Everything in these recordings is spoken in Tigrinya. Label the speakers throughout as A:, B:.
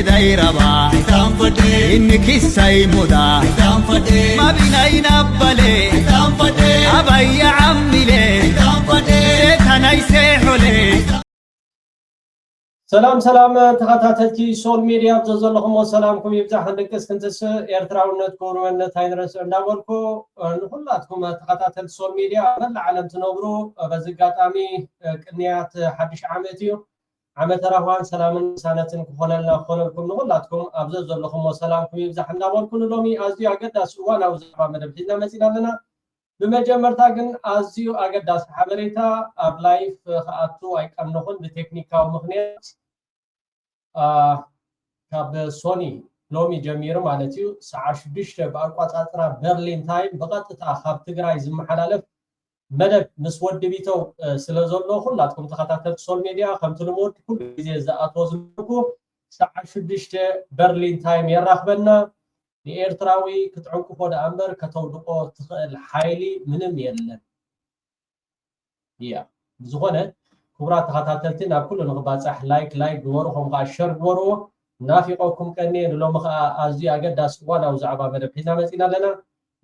A: دايربا تنفدي إنك السيمودا تنفدي ما بينينا بلي تنفدي أبي عمي لي تنفدي سيتنا يسيحولي
B: سلام تخاتاتي سول ميديا بزلكم وسلامكم يبزح عندكس كنتس إيرتراونت كورونت هاينرس عنداولكو نقولاتكم تخاتات سول ميديا من العالم تنورو بزقاتامي كنيات حدش عامتيو عامت رهوان سلام سنة كخلنا خلكم نقولاتكم بزلكم وسلامكم يبزح عنداولكو لومي أزيو أقداس وانا وزعبا مدبتنا مسينا لنا بمجمرتا ግን አዝዩ አገዳስ ሐበሬታ ኣብ ላይፍ አቱ አይቀምነኹን በቴክኒካው ምክንያት ካብ ሶኒ ሎሚ ጀሚሩ ማለት እዩ ሰዓት 6 በአቋጣጥራ በርሊን ታይም በቀጥታ ካብ ትግራይ ዝመሓላለፍ መደብ ምስ ወድቢተው ስለዘሎ ሁላችሁም ተከታተልቱ ሶል ሚዲያ ከምቱ ልሞድ ኩሉ ግዜ ዘአተው ዝምኩ ሰዓት 6 በርሊን ታይም የራኽበና የኤርትራዊ ክትዕንቁፎ ዳአምበር ከተውድቆ ትኽእል ሓይሊ ምንም የለን ያ ዝኾነ ክቡራት ተኸታተልቲ ናብ ኩሉ ንኽባፅሕ ላይክ ግበሩ ከምኡ ከዓ ሸር ግበሩ ናፊቆኩም ቀኒ ንሎሚ ከዓ ኣዝዩ ኣገዳሲ ዋናው ዛዕባ መደብ ሒዝና መፂና ኣለና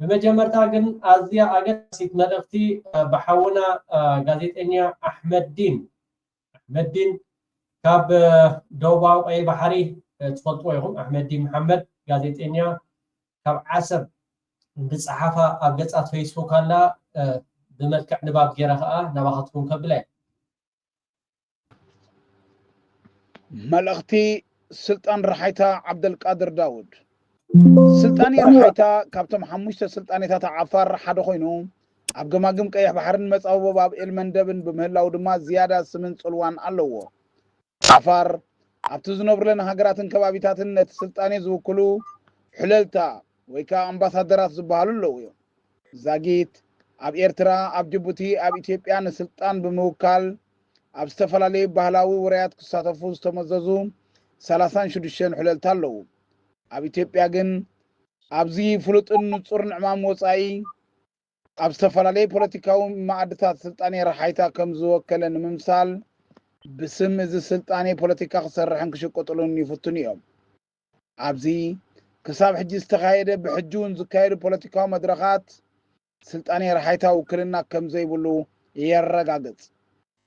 B: በመጀመርታ ግን ኣዝያ ኣገዳሲት መልእኽቲ ብሓውና ጋዜጠኛ ኣሕመድዲን ካብ ደቡባዊ ቀይ ባሕሪ ትፈልጥዎ ኢኹም ኣሕመድዲን መሐመድ ጋዜጠኛ ካብ ዓሰብ ብፅሓፋ ኣብ ገጻት ፌስቡክ ኣላ بملكع نباب جيرها نباختكم كبلاي
C: ملغتي سلطان رحيتا عبد القادر داود سلطاني رحيتا كابتن حموشت سلطانيتا عفار حدا خوينو اب جماجم قيح بحرن مصاوب باب المندبن بمهلاو دما زياده سمن صلوان الله عفار ابتو زنبرلن هاغراتن كبابيتاتن نت سلطاني زوكلو حللتا ويكا امباسادرات زبالو لو زاغيت اب إيرترا اب جيبوتي اب إثيوبيا نسلطان بموكال اب استفلالي ባህላዊ ወራያት ክሳተፉ ዝተመዘዙ 36 حللታ አለው اب إثيوبيا ግን ኣብዚ ፍሉጥን ንጹር ንዕማም ወጻኢ اب استفلالي ፖለቲካዊ ማዕድታት ስልጣኔ ረሓይታ ከም ዝወከለ ንምምሳል بسم እዚ ስልጣኔ ፖለቲካ ክሰርሕን ክሽቆጥሉን ይፍቱን እዮም ኣብዚ ክሳብ ሕጂ ዝተኻየደ ብሕጁን ዝካየዱ ፖለቲካዊ መድረኻት سلطاني رحيتا وكلنا كم زي بلو يرقاقت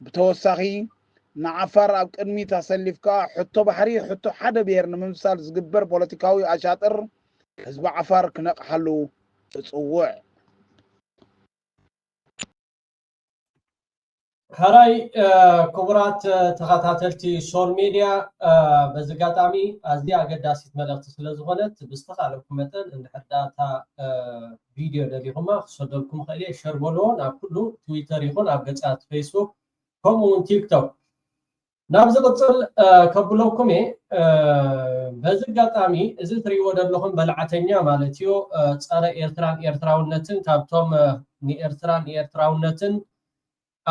C: بتوساخي نعفر اب قدمي تسلفكا حتو بحري حتو حدا بيرن ممثال زغبر بوليتيكاوي اشاطر حزب عفر كنقحلو تصوع
B: هراي كبرات تخاتاتلتي سول ميديا بزغاطامي ازدي اقداسيت ملقت سلازغونت بستخالكم متن ان حداتا فيديو دليهما خصدلكم خلي شير بولون اب كله تويتر يكون اب غصات فيسبوك كومون تيك توك نابز قصل كبلوكم بزغاطامي از تريو دلهم بلعتنيا مالتيو صار ايرتراونتن كابتوم ني ايرتراونتن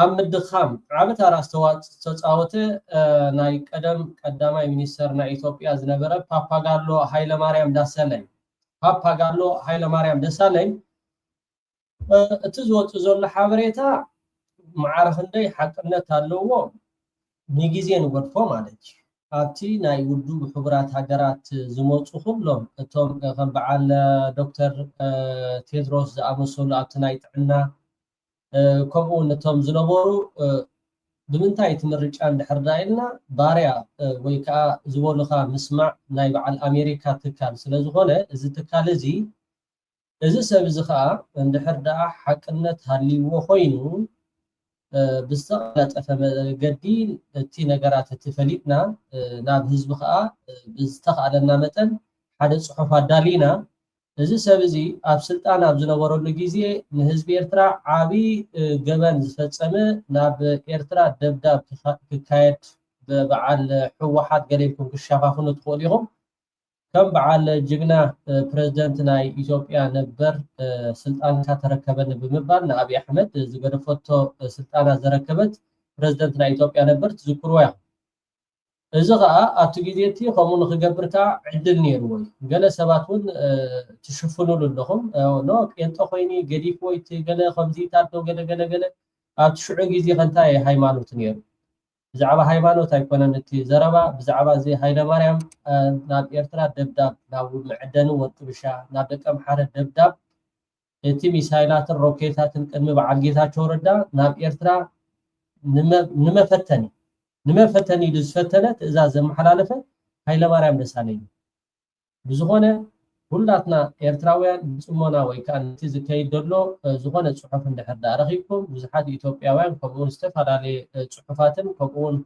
B: ام مدخام عبت راستوات تصاوت ناي قداماي ሚኒስተር ና ኢትዮጵያ ዝነበረ ፓፓጋሎ ኃይለ ማርያም ደሳለኝ እትዝወጥ ዘሎ ሓበሬታ ማዕረፍ እንደይ ሓቅነት ኣለዎ ንግዜን ወድፎ ማለት ኣብቲ ናይ ውድብ ሕቡራት ሃገራት ዝመፁ ሁሎም እቶም ከም በዓል ዶክተር ቴድሮስ ዝኣመሰሉ ኣብቲ ናይ ጥዕና كمون نتوم زنبورو بمنتاي تمرج عند حردايلنا باريا ويكا زولخا مسمع نايب على أمريكا تكال سلازغونة إذا تكال زي إذا سبزخا عند حردا حقنت هاللي وخوينو بستغلت أفهم قدين تي نقرات تفليتنا ناب هزبخا بستغلنا متن حدث صحفة دالينا እዚ ሰብ እዚ ኣብ ስልጣን ኣብ ዝነበረሉ ግዜ ንህዝቢ ኤርትራ ዓቢ ገበን ዝፈጸመ ናብ ኤርትራ ደብዳብ ክካየድ በበዓል ሕወሓት ገሌልኩም ክሸፋፍኑ ትኽእሉ ኢኹም ከም በዓል ጅግና ፕሬዝደንት ናይ ኢትዮጵያ ነበር ስልጣንካ ተረከበኒ ብምባል ንኣብይ ኣሕመድ ዝገደፈቶ ስልጣና ዘረከበት ፕሬዝደንት ናይ ኢትዮጵያ ነበር ትዝክርዎ ኢኹም እዚ ከዓ ኣብቲ ግዜቲ ከምኡ ንክገብርካ ዕድል ነይርዎ ገለ ሰባት እውን ትሽፍኑሉ ኣለኹም ኖ ቄንጦ ኮይኒ ገዲፍ ወይ ገለ ከምዚ ታዶ ገለ ኣብቲ ሽዑ ግዜ ከንታይ ሃይማኖት ነይሩ بزعبا ሃይማኖት ኣይኮነን እቲ ዘረባ ብዛዕባ እዚ ሃይለ ማርያም ናብ ኤርትራ ደብዳብ ናብ መዕደኑ ወጥብሻ ናብ ደቀም ሓደ ደብዳብ እቲ ሚሳይላትን ሮኬታትን ቅድሚ በዓል ጌታቸው ረዳ ናብ ኤርትራ ንመፈተኒ ዝፈተነ ትእዛዝ ዘመሓላለፈ ሃይለ ማርያም ደሳለኝ ብዝኾነ ሁላትና ኤርትራውያን ጽሞና ወይ ካን እቲ ዝከይድ ደሎ ዝኾነ ጽሑፍ እንድሕር ዳረኺብኩም ብዙሓት ኢትዮጵያውያን ከምኡውን ዝተፈላለዩ ጽሑፋትን ከምኡውን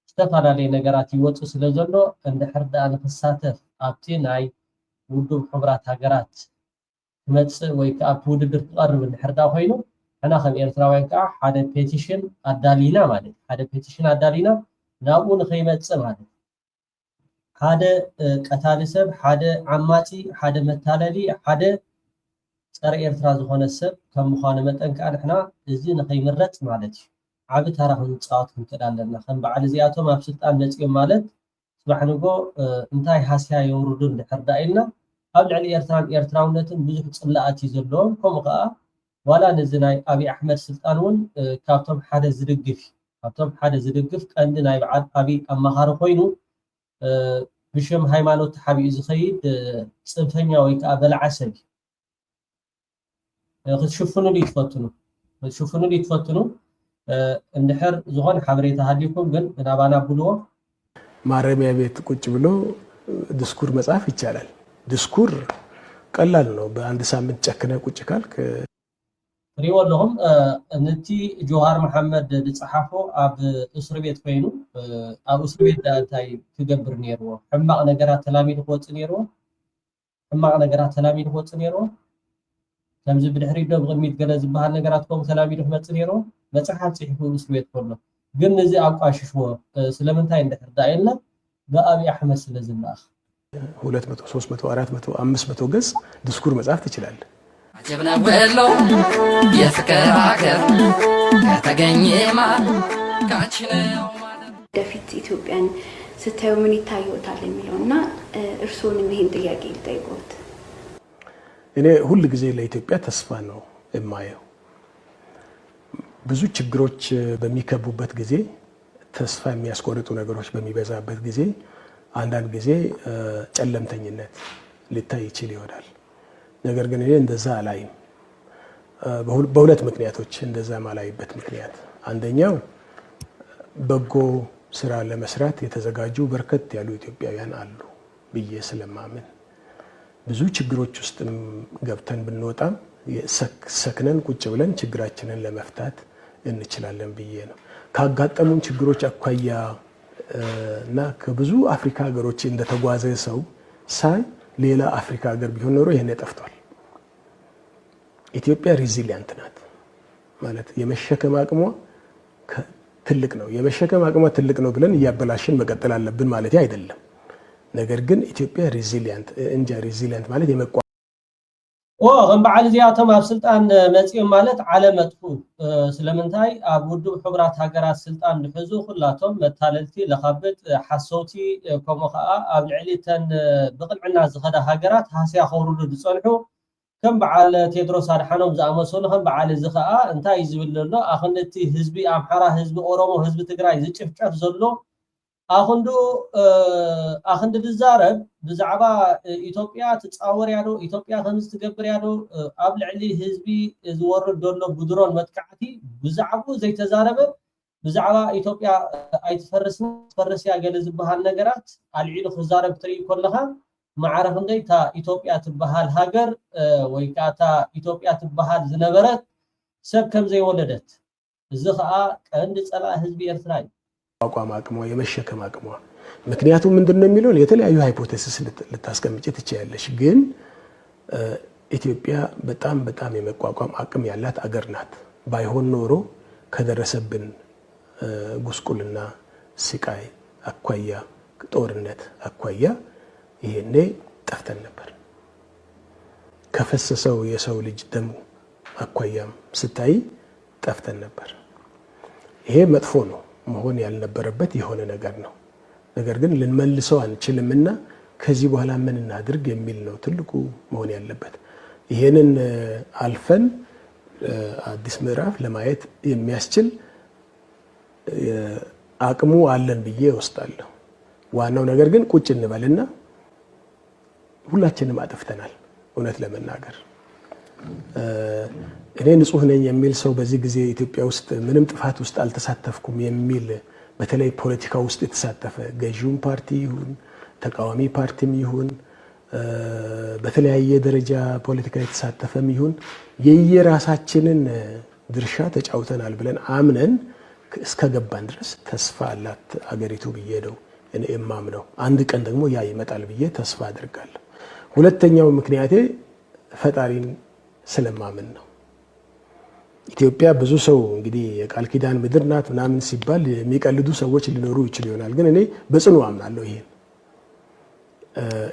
B: ዝተፈላለዩ ነገራት ይወፁ ስለ ዘሎ እንድሕር ዳ ንክሳተፍ ኣብቲ ናይ ውድብ ሕብራት ሃገራት መጽእ ወይ ከዓ ውድድር ትቀርብ እንድሕር ዳ ኮይኑ ሕና ከም ኤርትራውያን ከዓ ሓደ ፔቲሽን ኣዳሊና ማለት ሓደ ፔቲሽን ኣዳሊና ናብኡ ንኸይመጽእ ማለት ሓደ ቀታሊ ሰብ ሓደ ዓማጺ ሓደ መታለሊ ሓደ ጸረ ኤርትራ ዝኾነ ሰብ ከም ምዃኑ መጠን ከዓ ንሕና እዚ ንኸይምረጽ ማለት እዩ ዓብ ታሪኽ ንፃወት ክንከዳለና ከም በዓል እዚኣቶም ኣብ ስልጣን መጽኦም ማለት ስባሕ ንጎ እንታይ ሃስያ የውርዱ እንድሕር ዳ ኢልና ኣብ ልዕሊ ኤርትራን ኤርትራውነትን ብዙሕ ጽላኣት እዩ ዘለዎም ከምኡ ከዓ ዋላ ነዚ ናይ ኣብይ ኣሕመድ ስልጣን እውን ካብቶም ሓደ ዝድግፍ ቀንዲ ናይ በዓል ኣብይ ኣመኻሪ ኮይኑ ብሽም ሃይማኖት ሓቢኡ ዝኸይድ ጽንፈኛ ወይ ከዓ በልዓ ሰብ ክትሽፍኑሉ ይትፈትኑ እንድሕር ዝኾነ ሓበሬታ ሃልይኩም ግን ናባና ብልዎ
D: ማረሚያ ቤት ቁጭ ብሎ ድስኩር መጻፍ ይቻላል። ድስኩር ቀላል ነው። በአንድ ሳምንት ጨክነ ቁጭ ካልክ
B: ሪኦ ለهم ነቲ ጆሃር መሐመድ ዝጸሓፎ ኣብ እስር ቤት ኮይኑ ኣብ እስር ቤት እንታይ ክገብር ነይርዎ ሕማቕ ነገራት ተላሚዱ ክወጽእ ነይርዎ ከምዚ ብድሕሪ ዶ ብቕድሚት ገለ ዝበሃል ነገራት ከም ተላሚዱ ክመጽእ ነይርዎ መጽሓፍ ጽሒፉ እስር ቤት ኮሎ ግን ነዚ ኣቋሽሽዎ ስለምንታይ እንድሕር ዳ ኢልና በአብይ ኣሕመድ ስለ ዝላኣኽ
D: 200 300 400 500 ገጽ ድስኩር መጻፍ ትችላለህ።
E: عجبنا ولو يفكر عكر كتغنيما كاتشنا
F: دافيت ኢትዮጵያን ስታዩ ምን ይታየውታል የሚለውና እርሶንም ይሄን ጥያቄ ልጠይቆት።
D: እኔ ሁሉ ጊዜ ለኢትዮጵያ ተስፋ ነው የማየው። ብዙ ችግሮች በሚከቡበት ጊዜ ተስፋ የሚያስቆርጡ ነገሮች በሚበዛበት ጊዜ አንዳንድ ጊዜ ጨለምተኝነት ሊታይ ይችል ይሆናል። ነገር ግን እኔ እንደዛ አላይም። በሁለት ምክንያቶች እንደዛ ማላይበት ምክንያት አንደኛው በጎ ስራ ለመስራት የተዘጋጁ በርከት ያሉ ኢትዮጵያውያን አሉ ብዬ ስለማምን ብዙ ችግሮች ውስጥ ገብተን ብንወጣም ሰክነን ቁጭ ብለን ችግራችንን ለመፍታት እንችላለን ብዬ ነው። ካጋጠሙን ችግሮች አኳያ እና ከብዙ አፍሪካ ሀገሮች እንደተጓዘ ሰው ሳይ ሌላ አፍሪካ ሀገር ቢሆን ኖሮ ይሄን ያጠፍቷል። ኢትዮጵያ ሬዚሊየንት ናት ማለት የመሸከም አቅሟ ትልቅ ነው። የመሸከም አቅሟ ትልቅ ነው ብለን እያበላሽን መቀጠል አለብን ማለት አይደለም። ነገር ግን ኢትዮጵያ ሬዚሊየንት ማለት
B: ከም በዓል እዚኣቶም ኣብ ስልጣን መጽኦም ማለት ዓለም መጥፉ ስለምንታይ ኣብ ውድብ ሕብራት ሃገራት ስልጣን ድሕዙ ኩላቶም መታለልቲ ለኻብጥ ሓሶቲ ከምኡ ከዓ ኣብ ልዕሊ ተን ብቕልዕና ዝኸዳ ሃገራት ሃስያ ኸውርዱ ዝጸንሑ ከም በዓል ቴድሮስ ኣድሓኖም ዝኣመሰሉ ከም በዓል እዚ ከዓ እንታይ ዝብል ዘሎ ኣኽንደቲ ህዝቢ ኣምሓራ ህዝቢ ኦሮሞ ህዝቢ ትግራይ ዝጭፍጨፍ ዘሎ ኣኽንዲ ዝዛረብ ብዛዕባ ኢትዮጵያ ትጻወር ያዶ ኢትዮጵያ ከምዚ ትገብር ያዶ ኣብ ልዕሊ ህዝቢ ዝወርድ ዘሎ ብድሮን መጥቃዕቲ ብዛዕባኡ ዘይተዛረበ ብዛዕባ ኢትዮጵያ ኣይትፈርስን ትፈርስያ ገለ ዝበሃል ነገራት ኣልዒሉ ክዛረብ ትርኢ ከለኻ ማዕረፍ እንደይ ታ ኢትዮጵያ ትበሃል ሃገር ወይ ከዓ ታ ኢትዮጵያ ትበሃል ዝነበረት ሰብ ከም ዘይወለደት እዚ ከዓ ቀንዲ ጸላእ ህዝቢ ኤርትራ እዩ።
D: አቋም አቅሟ የመሸከም አቅሟ ምክንያቱም ምንድነው የሚለው የተለያዩ ሃይፖቴሲስ ልታስቀምጪ ትችያለሽ። ግን ኢትዮጵያ በጣም የመቋቋም አቅም ያላት አገር ናት። ባይሆን ኖሮ ከደረሰብን ጉስቁልና ስቃይ አኳያ ጦርነት አኳያ ይሄኔ ጠፍተን ነበር። ከፈሰሰው የሰው ልጅ ደም አኳያም ስታይ ጠፍተን ነበር። ይሄ መጥፎ ነው መሆን ያልነበረበት የሆነ ነገር ነው። ነገር ግን ልንመልሰው አንችልምና ከዚህ በኋላ ምን እናድርግ የሚል ነው ትልቁ መሆን ያለበት። ይሄንን አልፈን አዲስ ምዕራፍ ለማየት የሚያስችል አቅሙ አለን ብዬ ወስዳለሁ። ዋናው ነገር ግን ቁጭ እንበልና ሁላችንም አጥፍተናል። እውነት ለመናገር እኔ ንጹህ ነኝ የሚል ሰው በዚህ ጊዜ ኢትዮጵያ ውስጥ ምንም ጥፋት ውስጥ አልተሳተፍኩም የሚል በተለይ ፖለቲካ ውስጥ የተሳተፈ ገዢውን ፓርቲ ይሁን ተቃዋሚ ፓርቲም ይሁን በተለያየ ደረጃ ፖለቲካ የተሳተፈም ይሁን የየራሳችንን ድርሻ ተጫውተናል ብለን አምነን እስከገባን ድረስ ተስፋ አላት አገሪቱ ብዬ ነው እኔ የማምነው። አንድ ቀን ደግሞ ያ ይመጣል ብዬ ተስፋ አድርጋለሁ። ሁለተኛው ምክንያቴ ፈጣሪን ስለማምን ነው። ኢትዮጵያ ብዙ ሰው እንግዲህ የቃል ኪዳን ምድር ናት ምናምን ሲባል የሚቀልዱ ሰዎች ሊኖሩ ይችሉ ይሆናል። ግን እኔ በጽኑ አምናለሁ። ይሄን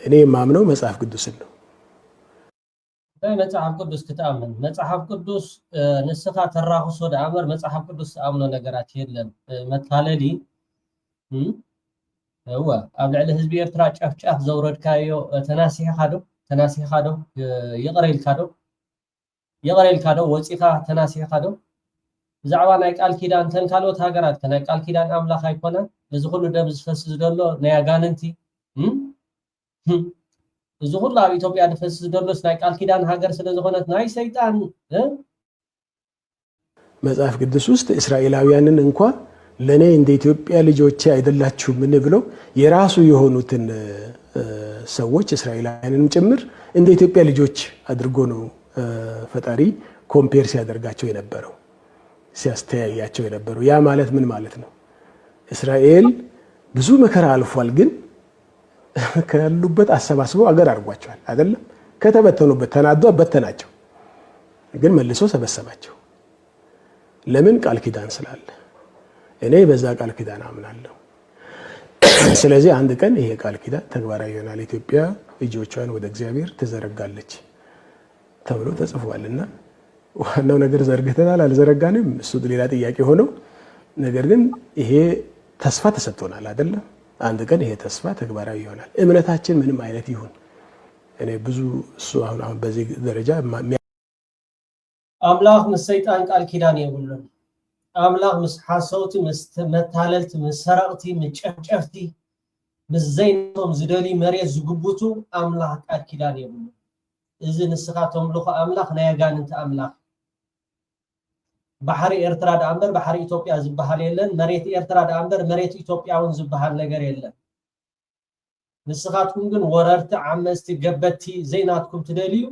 D: እኔ የማምነው መጽሐፍ ቅዱስን ነው።
B: መጽሐፍ ቅዱስ ክትአምን መጽሐፍ ቅዱስ ንስኻ ተራኽሶ ዳእመር መጽሐፍ ቅዱስ ተኣምኖ ነገራት የለን መታለሊ هو ኣብ ልዕሊ ህዝቢ ኤርትራ ጫፍጫፍ ዘውረድካዮ ተናሲሕካ ዶ የቀረልካ ዶ ወፂኻ ተናሲሕካ ዶ ብዛዕባ ናይ ቃል ኪዳን ተን ካልኦት ሃገራት ናይ ቃል ኪዳን ኣምላኽ ኣይኮነን እዚ ኩሉ ደም ዝፈስስ ዘሎ ናይ ኣጋንንቲ እዚ ኩሉ ኣብ ኢትዮጵያ ዝፈስስ ዘሎስ ናይ ቃል ኪዳን ሃገር ስለ ዝኾነት ናይ ሰይጣን
D: መጽሐፍ ቅዱስ ውስጥ እስራኤላውያንን እንኳ ለኔ እንደ ኢትዮጵያ ልጆቼ አይደላችሁ ምን ብለው የራሱ የሆኑትን ሰዎች እስራኤላውያንንም ጭምር እንደ ኢትዮጵያ ልጆች አድርጎ ነው ፈጣሪ ኮምፔር ሲያደርጋቸው የነበረው ሲያስተያያቸው የነበረው። ያ ማለት ምን ማለት ነው? እስራኤል ብዙ መከራ አልፏል፣ ግን ካሉበት አሰባስቦ አገር አድርጓቸዋል አይደለም? ከተበተኑበት ተናዶ በተናቸው፣ ግን መልሶ ሰበሰባቸው። ለምን? ቃል ኪዳን ስላለ። እኔ በዛ ቃል ኪዳን አምናለሁ። ስለዚህ አንድ ቀን ይሄ ቃል ኪዳን ተግባራዊ ይሆናል። ኢትዮጵያ እጆቿን ወደ እግዚአብሔር ትዘረጋለች ተብሎ ተጽፏልና ዋናው ነገር ዘርግተናል አልዘረጋንም እሱ ሌላ ጥያቄ ሆኖ፣ ነገር ግን ይሄ ተስፋ ተሰጥቶናል አይደለም? አንድ ቀን ይሄ ተስፋ ተግባራዊ ይሆናል። እምነታችን ምንም አይነት ይሁን እኔ ብዙ እሱ አሁን በዚህ ደረጃ
B: አምላክ ምስ ሰይጣን ቃል ኪዳን የብሉን አምላክ ምስ ሓሰውቲ ምስ መታለልቲ ምስ ሰረቕቲ ምስ ጨፍጨፍቲ ምስ ዘይነቶም ዝደሊ መሬት ዝግቡቱ አምላክ ቃል ኪዳን የብሉን። እዚ ንስኻቶም ልኹ አምላክ ናይ ኣጋንንቲ አምላክ ባሕሪ ኤርትራ ዳእምበር ባሕሪ ኢትዮጵያ ዝበሃል የለን፣ መሬት ኤርትራ ዳእምበር መሬት ኢትዮጵያውን ዝበሃል ነገር የለን። ንስኻትኩም ግን ወረርቲ ዓመስቲ ገበቲ ዘይናትኩም ትደልዩ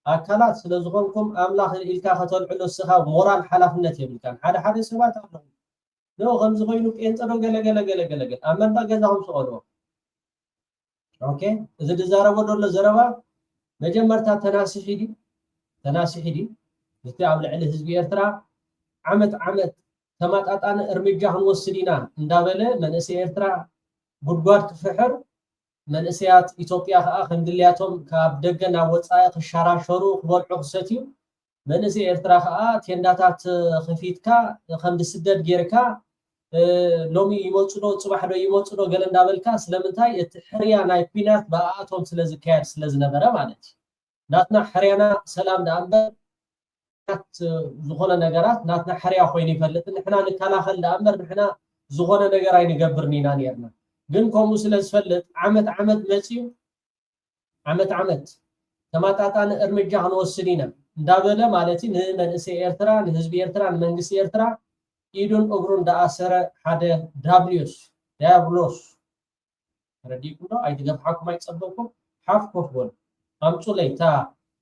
B: አካላት ስለዝኾንኩም አምላክ ኢልካ ከተልዕሉ ስኻ ሞራል ሓላፍነት የብልካን። ሓደ ሰባት ኣለዉ ነው ከምዚ ኮይኑ ጴንጠሎ ገለገለ ኣብ መንደቕ ገዛኹም ስቀልዎ። ኦኬ እዚ ዝዛረቦ ዘሎ ዘረባ መጀመርታ ተናሲሒ ዲ እቲ ኣብ ልዕሊ ህዝቢ ኤርትራ ዓመት ተማጣጣነ እርምጃ ክንወስድ ኢና እንዳበለ መንእሰይ ኤርትራ ጉድጓድ ክፍሕር መንእሰያት ኢትዮጵያ ከዓ ከምድልያቶም ካብ ደገ ናብ ወፃኢ ክሻራሸሩ ክበልዑ ክሰትዩ መንእሰይ ኤርትራ ከዓ ቴንዳታት ክፊትካ ከም ብስደት ጌርካ ሎሚ ይመፁ ዶ ፅባሕ ዶ ይመፁ ዶ ገለ እንዳበልካ ስለምንታይ እቲ ሕርያ ናይ ኩናት ብኣቶም ስለዝካየድ ስለዝነበረ ማለት እዩ። ናትና ሕርያና ሰላም ዳእምበር ዝኾነ ነገራት ናትና ሕርያ ኮይኑ ይፈልጥ ንሕና ንከላኸል ዳእምበር ንሕና ዝኾነ ነገር ኣይንገብርን ኢና ነርና። ግን ከምኡ ስለዝፈልጥ ዓመት መፅዩ ዓመት ተማጣጣነ እርምጃ ክንወስድ ኢና እንዳበለ ማለት እዩ። ንመንእሰይ ኤርትራ ንህዝቢ ኤርትራ ንመንግስቲ ኤርትራ ኢዱን እግሩን ዳኣሰረ ሓደ ዲያብሎስ ረዲኩም ዶ ኣይትገፍሓኩም ኣይፀበኩም ሓፍ ኮፍ በሉ ኣምፁለይ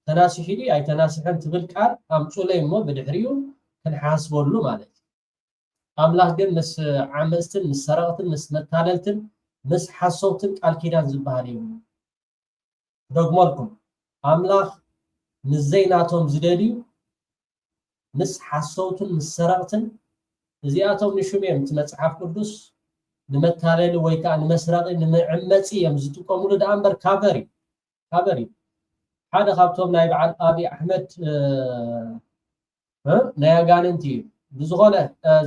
B: ተናሲሒ ኣይተናሲሐን ትብል ቃል ኣምፁለይ እሞ ብድሕሪኡ ክንሓስበሉ ማለት እዩ። ኣምላክ ግን ምስ ዓመፅትን ምስ ሰረቕትን ምስ መታለልትን ምስ ሓሰውትን ቃል ኪዳን ዝበሃል እዩ። ደግሞልኩም ኣምላክ ምስ ዘይናቶም ዝደልዩ ምስ ሓሰውትን ምስ ሰረቕትን እዚኣቶም ንሹም እዮም እቲ መፅሓፍ ቅዱስ ንመታለሊ ወይ ከዓ ንመስረቂ ንምዕመፂ እዮም ዝጥቀሙሉ ዳእምበር ካቨር እዩ። ሓደ ካብቶም ናይ በዓል ኣብዪ ኣሕመድ ናይ ኣጋንንቲ እዩ ብዝኾነ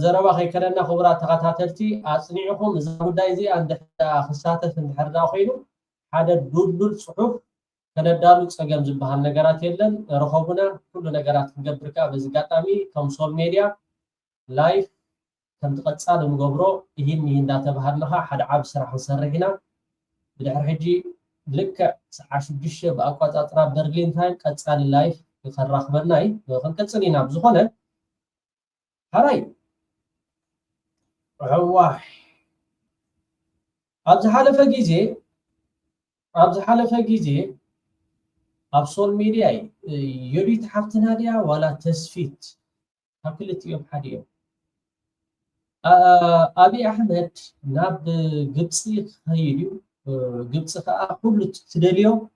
B: ዘረባ ከይከለና ክቡራት ተኸታተልቲ ኣፅኒዕኹም እዚ ጉዳይ እዚ ክሳተፍ እንድሕር ዳ ኮይኑ ሓደ ዱልዱል ፅሑፍ ከነዳሉ ፀገም ዝበሃል ነገራት የለን። ረኸቡና ኩሉ ነገራት ክንገብርካ በዚ ኣጋጣሚ ከም ሶል ሜድያ ላይፍ كم تقصال نغبرو يهين እንዳተባሃለها حد عاب سرح نسرحنا بدحر حجي لك 16 بأقواطاطራ برلين تايم قصال لايف يخرخبناي كنقصلينا بزخونه حراي عواح ابز حالفه غيزي ابسول ميديا يريد حفتنا ديا ولا تسفيت هكلت يوم حديو ابي احمد ناب ግብጽ خيديو ግብጽ كل تدليو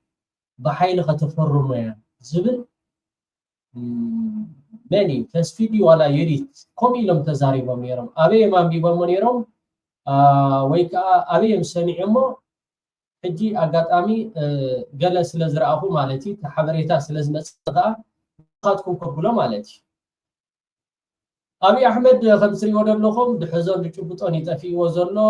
B: بحيل ከተፈርሙ ያ ዝብል بني تسفيدي ولا يريد كم يلم تزاري بميرم ابي ما بي بمنيرم ويكا ابي مسمعمو حجي اغاطامي ገለ ስለዝራአሁ ማለቲ ተሐበሬታ ስለዝመጽታ ካትኩም ከብሎ ማለቲ ابي احمد خمسري ودلخم بحزون جيبوتون يطفي وزلو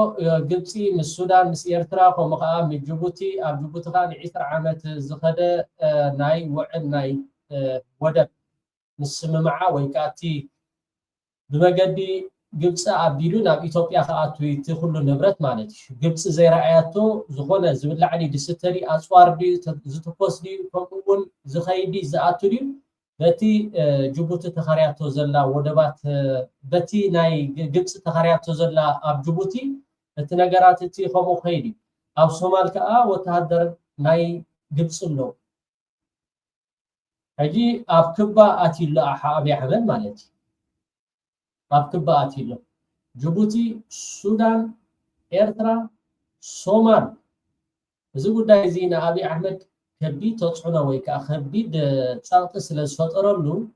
B: ግብጽ ምስ ሱዳን ምስ ኤርትራ ከምኸአ ምስ ጅቡቲ ኣብ ጅቡቲ ኻን 10 ዓመት ዝኸደ ናይ ውዕል ናይ ወደብ مسممع ويكاتي بمجدي ግብጽ አቢሉ ናብ ኢትዮጵያ ከአቱ ይትኹሉ ንብረት ማለት ግብጽ ዘይራአያቶ ዝኾነ ዝብላዕሊ ድስተሪ አጽዋርዲ ዝተኮስዲ ከምኡን ዝኸይዲ ዝኣቱዲ በቲ ጅቡቲ ተኸርያቶ ዘላ ወደባት በቲ ናይ ግብጽ ተኸርያቶ ዘላ ኣብ ጅቡቲ እቲ ነገራት እቲ ከምኡ ኸይዲ ኣብ ሶማል ከኣ ወተሃደር ናይ ግብጽ ነው حجي أب كبا أتيلا أبي أحمد مالتي أب كبا أتيلا جيبوتي السودان إرترا صومال زوجو دايزين أبي أحمد كبي تصعنا ويكا خبي تصاقس لسفطرلو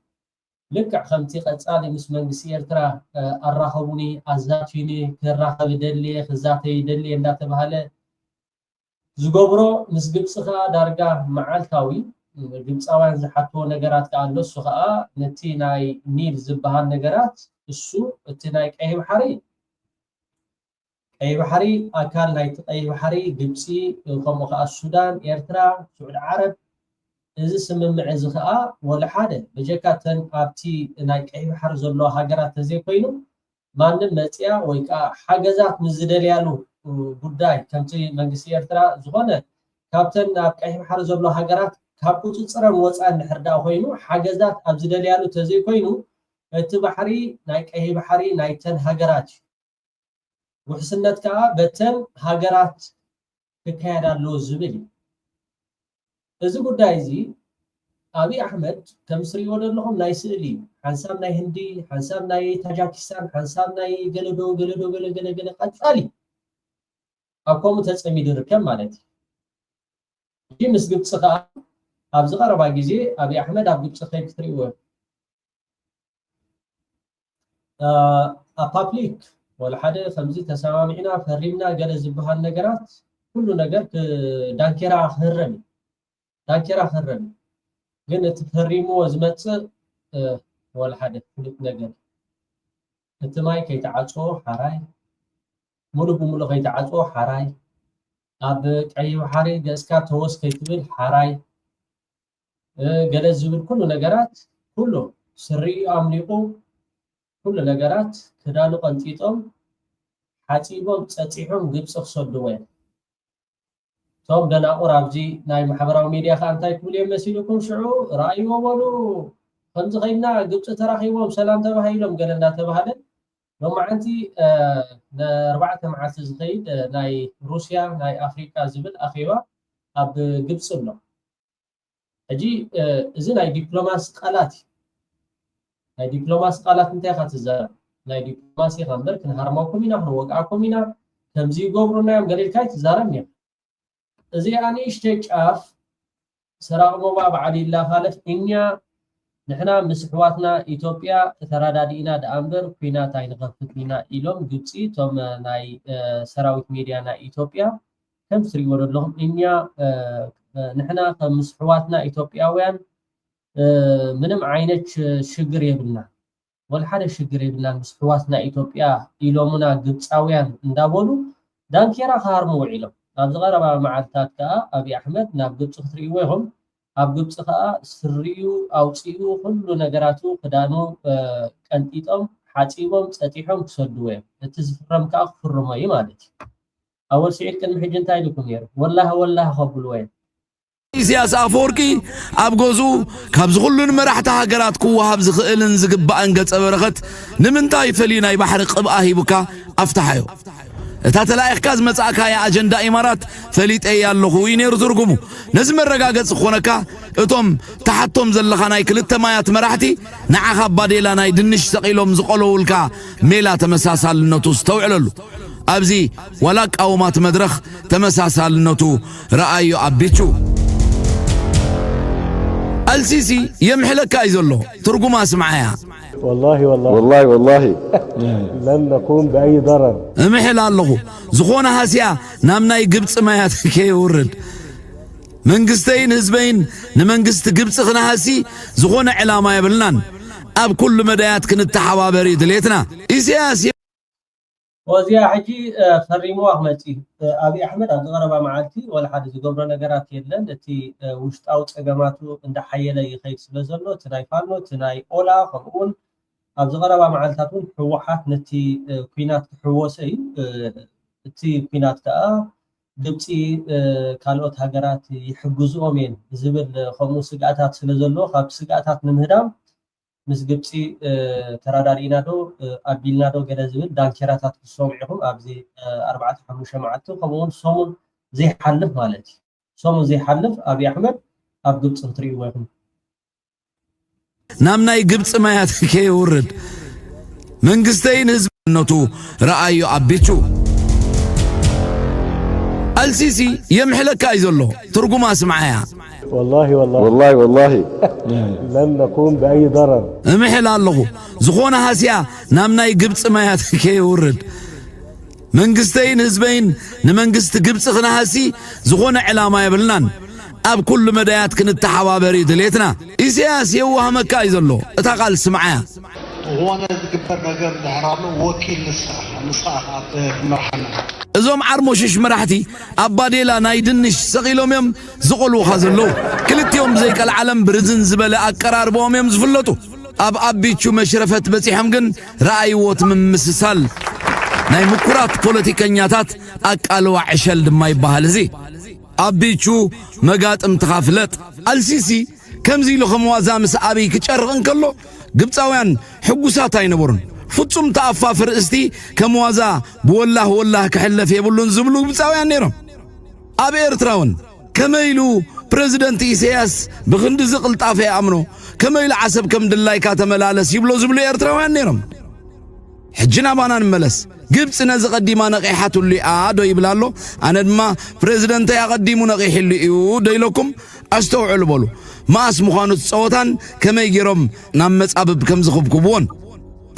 B: لك خمتي قد صادي مسمن بس إرترا الرخوني أزاتيني كالرخب دلي خزاتي دلي اندات بهاله زوجبرو مسجبسخا دارجا معالتاوي ግብጻውያን ዝሓቶ ነገራት ካለ እሱ ከዓ ነቲ ናይ ኒል ዝበሃል ነገራት እሱ እቲ ናይ ቀይ ባሕሪ ኣካል ናይ ቀይ ባሕሪ ግብጺ ከምኡ ከዓ ሱዳን ኤርትራ ስዑድ ዓረብ እዚ ስምምዕ እዚ ከዓ ወላ ሓደ በጀካተን ኣብቲ ናይ ቀይ ባሕሪ ዘሎ ሃገራት ተዘይ ኮይኑ ማንም መጽያ ወይ ከዓ ሓገዛት ምዝደልያሉ ጉዳይ ከምቲ መንግስቲ ኤርትራ ዝኾነ ካብተን ኣብ ቀይ ባሕሪ ዘሎ ሃገራት ካብ ቁጽጽረን ወፃን ንሕርዳ ኮይኑ ሓገዛት ኣብ ዝደልያሉ ተዘይ ኮይኑ እቲ ባሕሪ ናይ ቀይ ባሕሪ ናይ ተን ሃገራት ውሕስነት ከዓ በተን ሃገራት ክካየዳሉ ዝብል እዚ ጉዳይ እዚ አቢ አሕመድ ከምስሪ ወደለኹም ናይ ስእሊ ሓንሳብ ናይ ህንዲ ሓንሳብ ናይ ታጃኪስታን ሓንሳብ ናይ ገለዶ ቀጻሊ ኣቆም ተጸሚድ ይርከብ ማለት እዩ ምስ ግብጽ ከዓ ኣብዚ ቀረባ ጊዜ አቢ አሕመድ ኣብ ግብጽ ከይድ ትሪእዎ ፓብሊክ ወላ ሓደ ከምዚ ተሰማሚዕና ፈሪምና ገለ ዝበሃል ነገራት ኩሉ ነገር ዳንኬራ ክህረም ግን እቲ ፈሪምዎ ዝመጽእ ወላ ሓደ ፍሉጥ ነገር እቲ ማይ ከይተዓጽኦ ሓራይ ሙሉ ብሙሉ ከይተዓጽኦ ሓራይ ኣብ ቀይ ባሕሪ ገጽካ ተወስ ከይትብል ሓራይ ገለ ዝብል ኩሉ ነገራት ኩሉ ስሪኡ ኣምሊቑ ኩሉ ነገራት ክዳኑ ቀንጢጦም ሓፂቦም ጸጺሖም ግብጽ ክሰድዎ እዮም ቶም ደናቁር ኣብዚ ናይ ማሕበራዊ ሚድያ ከዓ እንታይ ክብሉ እዮም መሲሉኩም ሽዑ ራእይዎ በሉ ከምዚ ኸይድና ግብጽ ተራኺቦም ሰላም ተባሂሎም ገለ እንዳተባሃለ ሎማዓንቲ ን4 መዓልቲ ዝኸይድ ናይ ሩስያ ናይ ኣፍሪካ ዝብል ኣኼባ ኣብ ግብጽ ኣሎ ሕጂ እዚ ናይ ዲፕሎማሲ ቃላት እንታይ ካ ትዛረብ ናይ ዲፕሎማሲ ኸምበር ክንሃርማኩም ኢና ክንወቅዓኩም ኢና ከምዚ ይገብሩና እዮም ገለ ኢልካ ትዛረብ እያ እዚ ኣንእሽተይ ጫፍ ሰራቅሞባ ብዓሊላ ካለት እኛ ንሕና ምስ ሕዋትና ኢትዮጵያ ተራዳዲእና ደኣምበር ኩናት ኣይንኸፍት ኢና ኢሎም ግብፂ ቶም ናይ ሰራዊት ሚድያ ናይ ኢትዮጵያ ከም ትሪእዎ ዘለኹም እኛ ንሕና ከም ምስ ሕዋትና ኢትዮጵያውያን ምንም ዓይነት ሽግር የብልና ወላ ሓደ ሽግር የብልና ምስ ሕዋትና ኢትዮጵያ ኢሎሙና ግብፃውያን እንዳበሉ ዳንኬራ ክሃርሙ ውዒሎም ኣብ ዝቐረባ መዓልትታት ከዓ አቢ አሕመድ ናብ ግብጽ ክትሪእዎ ኢኹም ኣብ ግብጽ ከዓ ስሪኡ ኣውፂኡ ኩሉ ነገራቱ ክዳኑ ቀንጢጦም حاتيبهم صتيحهم كسدوا تزفرم كا فرمه يمالك اول سعيد كان محجن تاي لكم ير والله خبل وين
G: ኢሳያስ አፈወርቂ አብጎዙ ካብዝ ሁሉን መራሕቲ ሃገራት ክወሃብ ዝኽእልን ዝግባእን ገጸ በረኸት ንምንታይ ፈሊናይ ባሕሪ ቅብኣ ሂቡካ ኣፍታሓዮ እታ ተላኢኽካ ዝመጻእካ ኣጀንዳ ኢማራት ፈሊጠይ ኣለኹ ይነሩ ትርጉሙ ነዚ መረጋገጽ ዝኾነካ እቶም ተሓቶም ዘለኻ ናይ ክልተ ማያት መራሕቲ ንዓኻ ባዴላ ናይ ድንሽ ሰቒሎም ዝቆለውልካ ሜላ ተመሳሳልነቱ ዝተውዕለሉ ኣብዚ ወላ ቃውማት መድረኽ ተመሳሳልነቱ ረኣዩ ኣቢቹ السيسي يمحلك ايزلو ترجمها اسمعها
H: والله لن نقوم باي ضرر
G: محل الله زخونه هاسيا نامناي غبص مايات كي ورد منغستين حزبين نمنغست غبص خنا هاسي زخونه علامه يبلنان اب كل مدايات كنتحابري دليتنا اسياس
B: وزيا حجي فريمو احمدي ابي احمد عبد الغربا معالتي ولا حد زغبر نغرات يلن تي وشطاو صغماتو انت حيله يخيد سلازلو تناي فانو تناي اولا خمون عبد الغربا معالتاتون حوحات نتي كوينات حوسي تي كوينات كا دبصي كالوت هاغرات يحجزومين زبل خمو سغاتات سلازلو خاب سغاتات نمهدام مسجبتي ترادارينادو أبيلنادو جرازيل دانكيراتات الصومعهم أبزي 4-5 معتو كمون صوم زي حلف مالتي صوم زي حلف أبي أحمد أبدو سنتري وهم
G: نامناي جبت ما ياتكي ورد منقستين حزب نوتو رأيو أبيتشو السيسي يمحلك ايزلو ترجمها اسمعها
H: والله لن نقوم باي ضرر
G: محل الله زخونه هاسيا نامناي غبص مايات كي ورد منغستين حزبين نمنغست غبص خنا هاسي زخونه علامه يبلنان اب كل مدايات كنتحابري دليتنا اسياس يوها مكا يزلو اتا قال سمعها
I: وانا زغبر نجر دحرالو وكيل نصاحات مرحنا
G: ازوم عرموشش مرحتي اباديلا ناي دنش سقيلوم يم زقلو خازلو كلتيوم زيك العالم برزن زبله اقراربوم يم زفلطو ابيچو مشرفت بصيحم كن رايوت ممسسال ناي مكرات بوليتيكانياتات اقالو عشل دماي باهل زي ابيچو مغاطم تخافلت السيسي كمزي لو خموازا مس ابي كچرقن كلو ግብፃውያን ሕጉሳት አይነበሩን ፍጹም ተአፋፍር እስቲ ከመዋዛ በወላህ ከሐለፍ የብሉን ዝብሉ ግብፃውያን ነይሮም አብ ኤርትራውን ከመይሉ ፕሬዝዳንት ኢሳያስ በግንድ ዝቅልጣፈ ያምኖ ከመይሉ ዓሰብ ከምድላይ ካተመላለስ ይብሎ ዝብሉ ኤርትራውያን ነይሮም ሕጅና ባናን መለስ ግብፅ ነዚ ቀዲማ ነቂሓቱሊ አዶ ይብላሎ አነ ድማ ፕሬዝዳንት ያቀዲሙ ነቂሕሊ እዩ ደይለኩም አስተውዕሉ በሉ ማስ مخانوت صوتان كما يجرم نام مصابب كم زخبكبون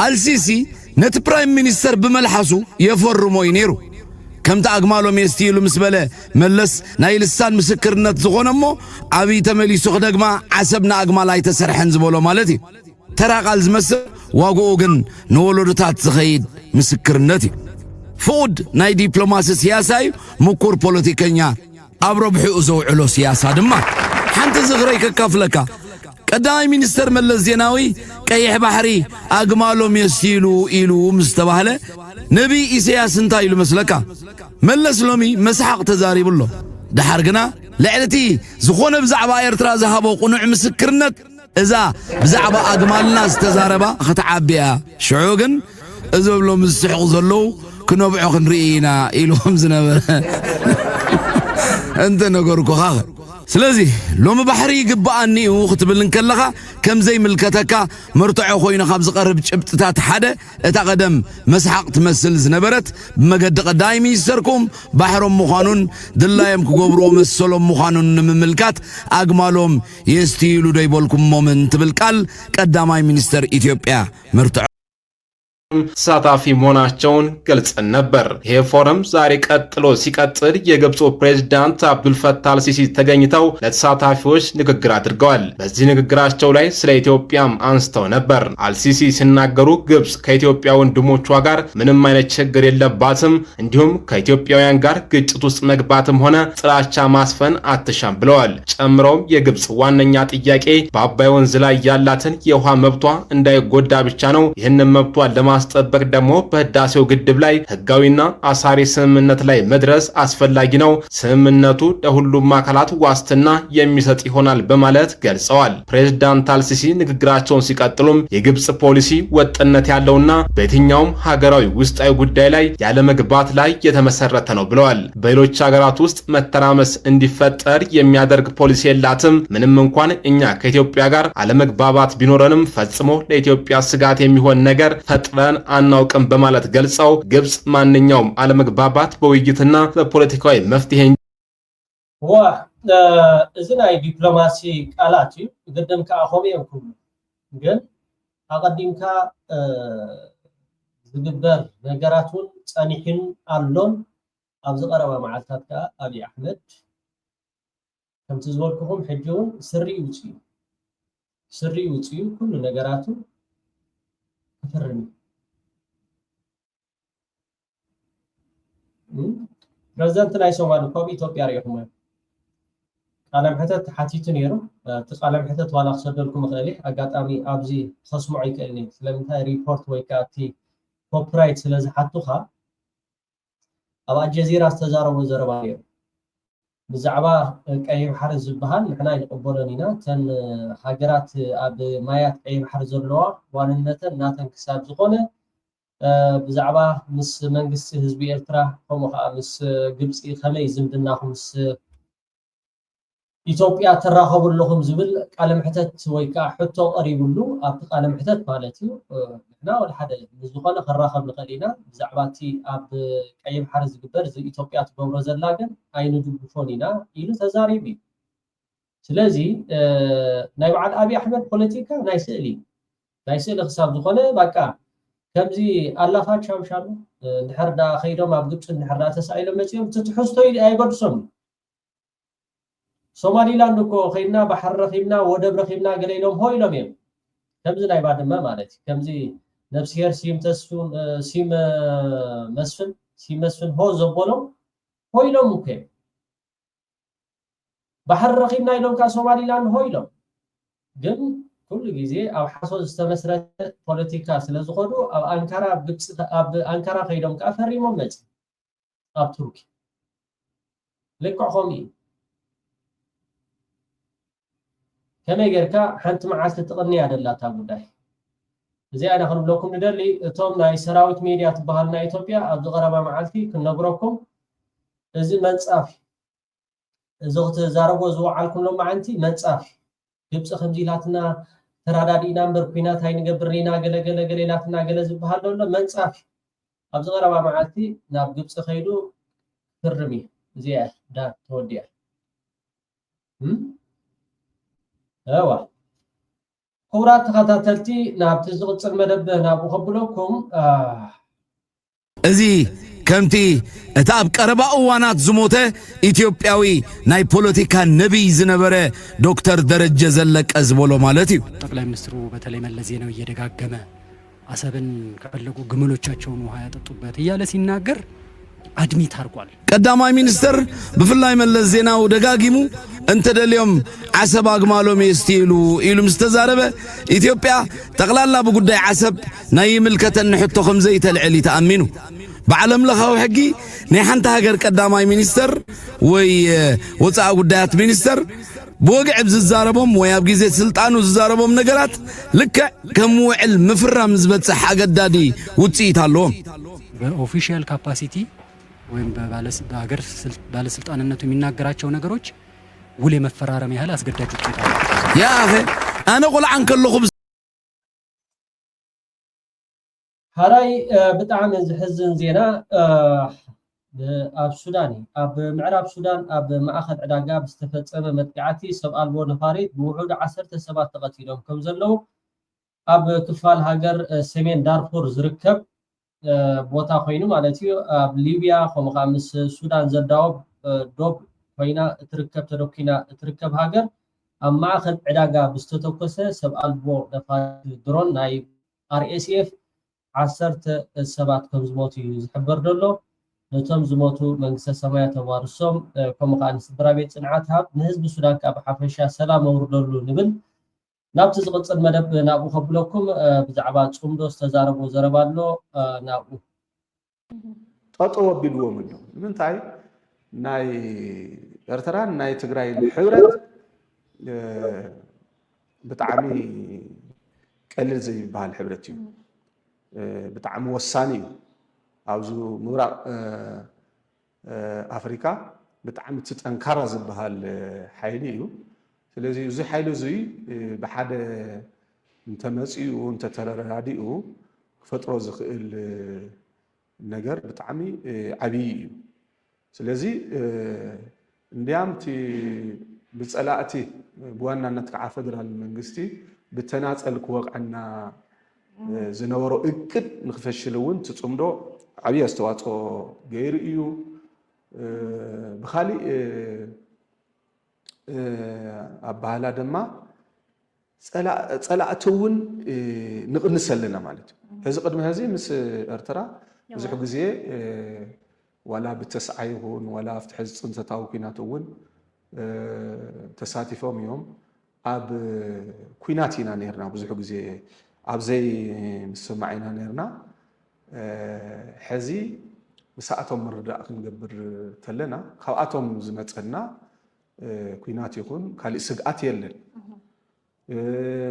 G: السيسي نت برايم مينستر بملحسو يفرمو ينيرو كم تاغمالو ميستيلو مسبله ملس ناي لسان مسكرنت زغونمو ابي تمليسو خدغما عسبنا اغمالاي تسرحن زبولو مالتي ترى قال زمس واغو كن نولودታት زخيد مسكرنتي فود ناي دبلوماسي سياساي مكور بوليتيكانيا ابرو بحو زوعلو سياسه دما حنت زغري ككفلك قداي مينستر ملس زيناوي قيح بحري اغمالو ميسيلو ايلو مستباهله نبي إسياس انتا يلو مسلكا ملس لومي مسحق تزاري بلو دحرقنا لعنتي زخونه بزعبا ايرترا زهابو قنوع مسكرنت اذا بزعبا اغمالنا استزاربا ختعبيا شعوغن اذا بلو مسحق زلو كنوبعو خنرينا ايلوهم زنبر انت نقركو خاخر سلازي لو مبحري يقبأني وختبلن كلها كم زي ملكتك مرتعو خوينا خابز قرب جبتات حدا اتا قدم مسحق تمثل زنبرت بمقد قدايم يسركم بحرم مخانون دلايم كقبرو مسلوم مخانون مملكات اقمالهم يستيلو دايبولكم مومنت بالكال قداماي مينستر اثيوبيا مرتعو
J: ተሳታፊ መሆናቸውን ገልጸን ነበር። ይሄ ፎረም ዛሬ ቀጥሎ ሲቀጥል የግብፁ ፕሬዝዳንት አብዱል ፈታህ አልሲሲ ተገኝተው ለተሳታፊዎች ንግግር አድርገዋል። በዚህ ንግግራቸው ላይ ስለ ኢትዮጵያም አንስተው ነበር። አልሲሲ ሲናገሩ ግብፅ ከኢትዮጵያ ወንድሞቿ ጋር ምንም አይነት ችግር የለባትም፣ እንዲሁም ከኢትዮጵያውያን ጋር ግጭት ውስጥ መግባትም ሆነ ጥላቻ ማስፈን አትሻም ብለዋል። ጨምረውም የግብፅ ዋነኛ ጥያቄ በአባይ ወንዝ ላይ ያላትን የውሃ መብቷ እንዳይጎዳ ብቻ ነው። ይህንን መብቷን ለማስጠበቅ ደግሞ በህዳሴው ግድብ ላይ ህጋዊና አሳሪ ስምምነት ላይ መድረስ አስፈላጊ ነው። ስምምነቱ ለሁሉም አካላት ዋስትና የሚሰጥ ይሆናል በማለት ገልጸዋል። ፕሬዝዳንት አልሲሲ ንግግራቸውን ሲቀጥሉም የግብፅ ፖሊሲ ወጥነት ያለውና በየትኛውም ሀገራዊ ውስጣዊ ጉዳይ ላይ ያለመግባት ላይ የተመሰረተ ነው ብለዋል። በሌሎች ሀገራት ውስጥ መተራመስ እንዲፈጠር የሚያደርግ ፖሊሲ የላትም። ምንም እንኳን እኛ ከኢትዮጵያ ጋር አለመግባባት ቢኖረንም ፈጽሞ ለኢትዮጵያ ስጋት የሚሆን ነገር ፈጥረን አናውቅም በማለት ገልጸው ግብፅ ማንኛውም አለመግባባት በውይይትና በፖለቲካዊ መፍትሄ
B: እዚ ናይ ዲፕሎማሲ ቃላት እዩ ገደምካ ኣኸምዮም ኩሉ ግን ኣቐዲምካ ዝግበር ነገራትን ፀኒሕን ኣሎን ኣብ ዝቐረባ መዓልትታት ከዓ ኣብይ ኣሕመድ ከምቲ ዝበልኩኹም ሕጂ እውን ስሪ ውፅኡ ኩሉ ነገራቱ ክፍርም ፕሬዝዳንት ናይ ሶማሊ ኮብ ኢትዮጵያ ሪኢኹም ቃለ መሕተት ሓቲቱ ነይሩ እቲ ቃለ መሕተት ዋላ ክሰደልኩም እኽእል ኣጋጣሚ ኣብዚ ከስምዖ ይክእልኒ ስለምንታይ ሪፖርት ወይ ከዓ እቲ ኮፒራይት ስለዝሓቱኻ ኣብ ኣልጀዚራ ዝተዛረቡ ዘረባ ነይሩ ብዛዕባ ቀይ ባሕሪ ዝበሃል ንሕና ይንቅበሎን ኢና ተን ሃገራት ኣብ ማያት ቀይ ባሕሪ ዘለዋ ዋንነተን ናተን ክሳብ ዝኾነ ብዛዕባ ምስ መንግስቲ ህዝቢ ኤርትራ ከምኡ ከዓ ምስ ግብፂ ከመይ ዝምድናኹም ምስ ኢትዮጵያ ተራኸቡለኹም ዝብል ቃለ ምሕተት ወይ ከዓ ሕቶ ቀሪቡሉ ኣብቲ ቃለ ምሕተት ማለት እዩ ንሕና ወላ ሓደ ዝኾነ ክራኸብ ንኽእል ኢና ብዛዕባ እቲ ኣብ ቀይ ባሕሪ ዝግበር ኢትዮጵያ ትገብሮ ዘላ ግን ኣይንድግፎን ኢና ኢሉ ተዛሪቡ እዩ። ስለዚ ናይ በዓል ኣብይ ኣሕመድ ፖለቲካ ናይ ስእሊ ክሳብ ዝኾነ በቃ ከምዚ ኣላፋ ሻምሻሉ እንድሕር ዳ ከይዶም ኣብ ግብፂ እንድሕር ዳ ተሳኢሎም መፅኦም እቲ ትሕዝቶ ኣይገድሶም ሶማሊላንድ እኮ ከይድና ባሕሪ ረኺብና ወደብ ረኺብና ገለ ኢሎም ሆ ኢሎም እዮም ከምዚ ናይ ባድመ ማለት እዩ ከምዚ ነብስሄር ሲም መስፍን ሆ ዘበሎም ሆ ኢሎም እኮ ባሕሪ ረኺብና ኢሎም ከዓ ሶማሊላንድ ሆ ኢሎም ግን ኩሉ ግዜ ኣብ ሓሶት ዝተመስረተ ፖለቲካ ስለዝኾኑ ኣብ ኣንካራ ከይዶም ከዓ ፈሪሞም መፅ ኣብ ቱርኪ ልክዕኹም እዩ ከመይ ጌርካ ሓንቲ መዓልቲ ትቕንያ ደላታ ጉዳይ እዚኣ ኣነ ክንብለኩም ንደሊ እቶም ናይ ሰራዊት ሚድያ ትበሃል ናይ ኢትዮጵያ ኣብ ዝቐረባ መዓልቲ ክንነግረኩም እዚ መንፃፍ እዚ ክትዛረቦ ዝወዓልኩምሎም መዓልቲ መንፃፍ ግብፂ ከምዚ ኢላትና ተራዳዲእና እምበር ኩናት ኣይንገብር ኢና ገለገለ ኢላትና ገለ ዝበሃል ዘሎ መንፃፍ ኣብ ዝቐረባ መዓልቲ ናብ ግብፂ ከይዱ ፍርም እዩ እዚኣ ዳ ተወዲያ እዋ ክቡራት ተኸታተልቲ ናብቲ ዝቕፅል መደብ ናብኡ ከብለኩም
G: እዚ ከምቲ እቲ ኣብ ቀረባ እዋናት ዝሞተ ኢትዮጵያዊ ናይ ፖለቲካ ነቢይ ዝነበረ ዶክተር ደረጀ ዘለቀ ዝበሎ ማለት እዩ።
K: ጠቅላይ ሚኒስትሩ በተለይ መለስ ዜናዊ እየደጋገመ አሰብን ከፈለጉ ግመሎቻቸውን ውሃ ያጠጡበት እያለ ሲናገር አድሚት አርጓል።
G: ቀዳማይ ሚኒስትር ብፍላይ መለስ ዜናዊ ደጋጊሙ እንተ ደልዮም ዓሰብ አግማሎም የስቲሉ ኢሉ ምስተዛረበ ኢትዮጵያ ጠቅላላ በጉዳይ ዓሰብ ናይ ምልከተን ሕቶ ከም ዘይተልዕል ተኣሚኑ بعلم لخاو حقي نحن تهاجر قداماي مينستر وي وصاء ጉዳያት ሚኒስተር بوقع بززاربهم وياب جيزة سلطانو ززاربهم نقرات لك كموعل مفرم زبتصح أقدادي وتصيت هاللوم
K: بأوفيشيال كاباسيتي وين بالسلطان النتو من نقراتشو نقروش ولي مفرارة ميهالا أسقداجو كيتا
G: يا أخي أنا أقول عنك اللو خبز
B: هراي بتعامل زحزن زينا ኣብ ሱዳን ኣብ ምዕራብ ሱዳን ኣብ ማእኸል ዕዳጋ ዝተፈጸመ መጥቃዕቲ ሰብ ኣልቦ ነፋሪት ብውሑድ 10 ሰባት ተቐቲሎም ከም ዘለው ኣብ ክፋል ሃገር ሰሜን ዳርፉር ዝርከብ ቦታ ኮይኑ ማለት እዩ ኣብ ሊብያ ከምኡ ከዓ ምስ ሱዳን ዘዳወብ ዶብ ኮይና እትርከብ ተደኪና እትርከብ ሃገር ኣብ ማእከል ዕዳጋ ብዝተተኮሰ ሰብ ኣልቦ ነፋሪት ድሮን ናይ RSF 10 ሰባት ከም ዝሞቱ እዩ ዝሕበር ዘሎ ነቶም ዝሞቱ መንግስተ ሰማያት ተዋርሶም ከምኡ ከዓ ንስድራ ቤት ጽንዓት ሃብ ንህዝቢ ሱዳን ካብ ሓፈሻ ሰላም መውርደሉ ንብል ናብቲ ዝቕፅል መደብ ናብኡ ከብለኩም ብዛዕባ ጽምዶ ዝተዛረቡ ዘረባ ኣሎ ናብኡ
L: ጠጠው ኣቢልዎም ኣሎ ንምንታይ ናይ ኤርትራን ናይ ትግራይ ሕብረት ብጣዕሚ ቀሊል ዘይበሃል ሕብረት እዩ ብጣዕሚ ወሳኒ እዩ ኣብዚ ምብራቅ ኣፍሪካ ብጣዕሚ ጠንካራ ዝበሃል ሓይሊ እዩ ስለዚ እዚ ሓይሊ እዚ ብሓደ እንተመፂኡ እንተተረዳዲኡ ክፈጥሮ ዝኽእል ነገር ብጣዕሚ ዓብይ እዩ ስለዚ እንዲያምቲ ብፀላእቲ ብዋናነት ከዓ ፌደራል መንግስቲ ብተናፀል ክወቅዐና ዝነበሮ እቅድ ንክፈሽል እውን ትፅምዶ ዓብይ ኣስተዋፅኦ ገይሩ እዩ ብኻሊእ ኣባህላ ድማ ፀላእቲ እውን ንቕንስ ኣለና ማለት እዩ ሕዚ ቅድሚ ሕዚ ምስ ኤርትራ ብዙሕ ግዜ ዋላ ብተስዓይ ይኹን ዋላ ኣብቲ ሕዚ ፅንተታዊ ኩናት እውን ተሳቲፎም እዮም ኣብ ኩናት ኢና ነርና ብዙሕ ግዜ ኣብዘይ ምስማዕ ኢና ነርና ሕዚ ምስኣቶም ምርዳእ ክንገብር ተለና ካብኣቶም ዝመፀና ኩናት ይኹን ካልእ ስግኣት የለን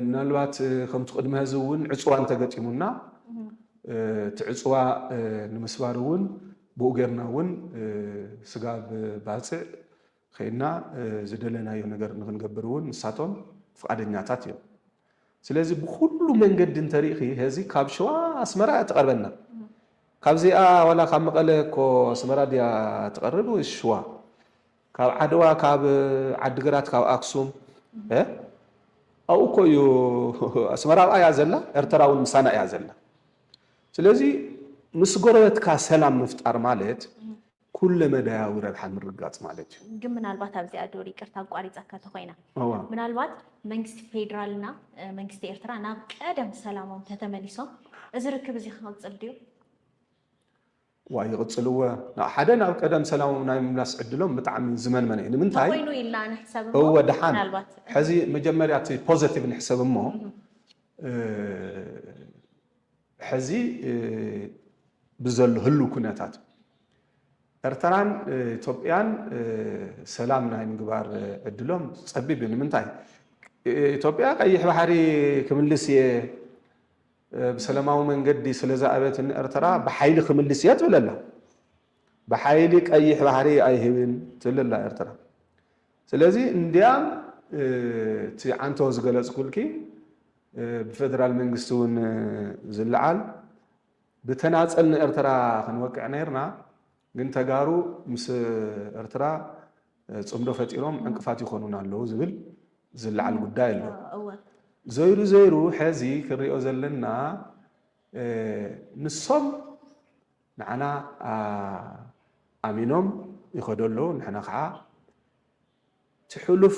L: ምናልባት ከምቲ ቅድሚ ሕዚ እውን ዕፅዋ እንተገጢሙና እቲ ዕፅዋ ንምስባር እውን ብኡ ጌርና እውን ስጋብ ባፅዕ ከይና ዝደለናዮ ነገር ንክንገብር እውን ንሳቶም ፍቃደኛታት እዮም ስለዚ ብኩሉ መንገዲ እንተሪእኺ ሕዚ ካብ ሸዋ ኣስመራ ተቐርበና ካብዚኣ ዋላ ካብ መቐለ እኮ ኣስመራ ድያ ትቐርብ ወይ ሸዋ ካብ ዓድዋ ካብ ዓዲግራት ካብ ኣክሱም ኣብኡ እኮ እዩ ኣስመራ እያ ዘላ ኤርትራ እውን ምሳና እያ ዘላ ስለዚ ምስ ጎረቤትካ ሰላም ምፍጣር ማለት ኩለ መዳያዊ ረብሓ ምርጋፅ ማለት እዩ
M: ግን ምናልባት ኣብዚኣ ዶር ይቅርታ ኣቋሪፀካ ተኮይና ምናልባት መንግስቲ ፌደራልና መንግስቲ ኤርትራ ናብ ቀደም ሰላሞም ተተመሊሶም እዚ ርክብ እዚ ክቅፅል ድዩ ዋይ ይቅፅልዎ ሓደ ናብ ቀደም ሰላሞም ናይ ምምላስ ዕድሎም ብጣዕሚ ዝመንመነ እዩ ንምንታይ ኮይኑ ኢልና ንሕሰብ
L: እሞ ድሓን ሕዚ መጀመርያ እቲ ፖዚቲቭ ንሕሰብ እሞ ሕዚ ብዘሎ ህሉ ኩነታት ኤርትራን ኢትዮጵያን ሰላም ናይ ምግባር ዕድሎም ፀቢብ እዩ ንምንታይ ኢትዮጵያ ቀይሕ ባሕሪ ክምልስ እየ ብሰላማዊ መንገዲ ስለዝኣበት ኤርትራ ብሓይሊ ክምልስ እየ ትብለላ ብሓይሊ ቀይሕ ባሕሪ ኣይህብን ትብለላ ኤርትራ ስለዚ እንዲያም እቲ ዓንቶ ዝገለፅኩልኪ ብፌደራል መንግስቲ እውን ዝለዓል ብተናፀል ንኤርትራ ክንወቅዕ ነርና ግን ተጋሩ ምስ ኤርትራ ፅምዶ ፈጢሮም ዕንቅፋት ይኮኑና ኣለዉ ዝብል ዝለዓል ጉዳይ ኣሎ ዘይሩ ሕዚ ክንሪኦ ዘለና ንሶም ንዓና ኣሚኖም ይኸዱ ኣለዉ ንሕና ከዓ ትሕሉፍ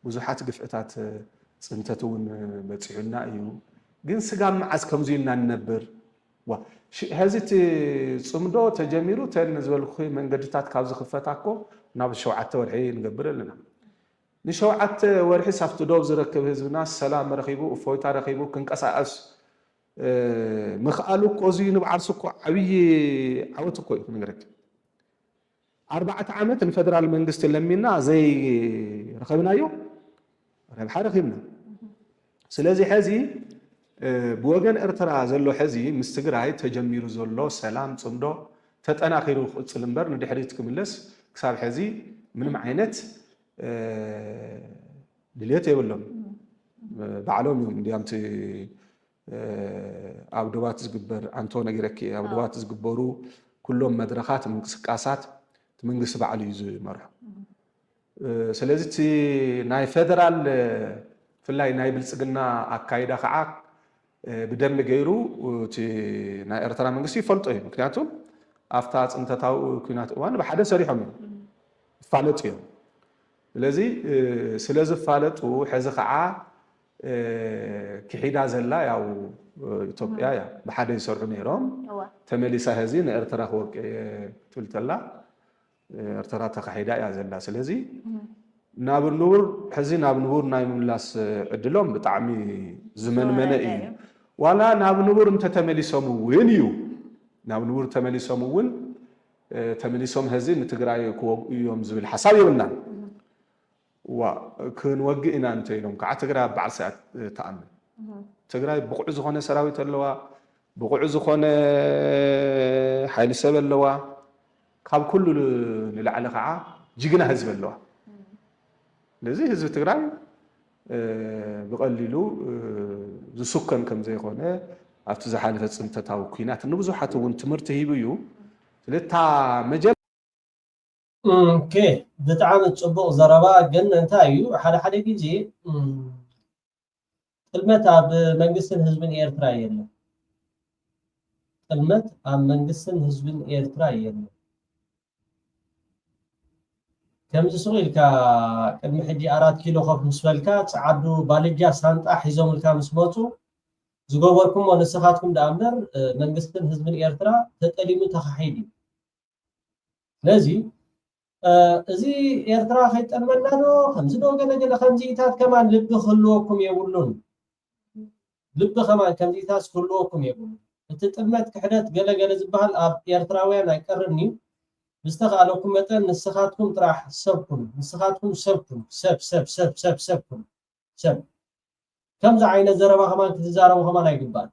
L: ብዙሓት ግፍዕታት ፅንተት እውን በፂሑና እዩ ግን ስጋብ መዓዝ ከምዚ ኢልና ንነብር ሕዚ እቲ ፅምዶ ተጀሚሩ ተል ንዝበልኩ መንገድታት ካብ ዝኽፈታ እኮ ናብ 7 ወርሒ ንገብር ኣለና ን7 ወርሒ ሳብቲ ዶብ ዝረክብ ህዝብና ሰላም ረኺቡ እፎይታ ረኺቡ ክንቀሳቀስ ምኽኣሉ እኮ እዚ ንባዓርሱ እኮ ዓብይ ዓወት እኮ እዩ ንገረክ 4 ዓመት ንፌደራል መንግስቲ ለሚና ዘይ ረኸብናዮ ረብሓ ረኺብና ስለዚ ሕዚ ብወገን ኤርትራ ዘሎ ሕዚ ምስ ትግራይ ተጀሚሩ ዘሎ ሰላም ፅምዶ ተጠናኺሩ ክቅፅል እምበር ንድሕሪት ክምለስ ክሳብ ሕዚ ምንም ዓይነት ድልየት የብሎም ባዕሎም እዮም እንዲያምቲ ኣብ ዶባት ዝግበር አንቶ ነጊረኪ ኣብ ዶባት ዝግበሩ ኩሎም መድረኻት ምንቅስቃሳት መንግስቲ ባዕሉ እዩ ዝመርሖ ስለዚ እቲ ናይ ፌደራል ፍላይ ናይ ብልጽግና ኣካይዳ ከዓ ብደንብ ገይሩ እቲ ናይ ኤርትራ መንግስቲ ይፈልጦ እዩ ምክንያቱም ኣፍታ ጽንተታው ኩናት እዋን ብሓደ ሰሪሖም ይፋለጡ እዮም ስለዚ ስለዝፋለጡ ሕዚ ከዓ ክሒዳ ዘላ ያው ኢትዮጵያ ያ ብሓደ ይሰርሑ ነይሮም ተመሊሳ ህዚ ንኤርትራ ክወቅ ትብልተላ ኤርትራ ተካሒዳ ያ ዘላ ስለዚ ናብ ንቡር ሕዚ ናብ ንቡር ናይ ምምላስ ዕድሎም ብጣዕሚ ዝመንመነ እዩ ዋላ ናብ ንቡር እንተተመሊሶም እውን እዩ ናብ ንቡር ተመሊሶም እውን ተመሊሶም ህዚ ንትግራይ ክወግኡ እዮም ዝብል ሓሳብ ይብልና ክንወግእ ኢና እንተ ኢሎም ከዓ ትግራይ በዓል ሰዓት ተኣምን ትግራይ ብቑዕ ዝኾነ ሰራዊት ኣለዋ ብቑዕ ዝኾነ ሓይሊ ሰብ ኣለዋ ካብ ኩሉ ንላዕሊ ከዓ ጅግና ህዝብ ኣለዋ ስለዚ ህዝቢ ትግራይ ብቐሊሉ ዝሱከን ከም ዘይኮነ ኣብቲ ዝሓለፈ ፅንተታዊ ኩናት ንብዙሓት እውን ትምህርቲ ሂቡ እዩ ስለታ መጀል
B: ኦኬ ብጣዕሚ ጽቡቕ ዘረባ ግን እንታይ እዩ ሓደ ግዜ ጥልመት ኣብ መንግስትን ህዝብን ኤርትራ የለን ጥልመት ኣብ መንግስትን ህዝብን ኤርትራ የለን ከምዚ ስቑኢልካ ቅድሚ ሕጂ 4 ኪሎ ከፍ ምስ በልካ ፀዓዱ ባልጃ ሳንጣ ሒዞምልካ ምስ መፁ ዝገበርኩሞ ንስኻትኩም ዳ እምበር መንግስትን ህዝብን ኤርትራ ተጠሊሙ ተኻሒድ እዩ ስለዚ እዚ ኤርትራ ከይጠልመና ዶ ከምዚ ዶ ገለገለ ከምዚታት ከማን ልቢ ክህልወኩም የብሉን ልቢ ከማን ከምዚታት ክህልወኩም የብሉን እቲ ጥልመት ክሕደት ገለገለ ዝበሃል ኣብ ኤርትራውያን ኣይቀርኒ ብዝተኻለኩም መጠን ንስኻትኩም ጥራሕ ሰብኩም ንስኻትኩም ሰብኩም ሰብኩም ሰብ ከምዚ ዓይነት ዘረባ ከማን ክትዛረቡ ከማን ኣይግባል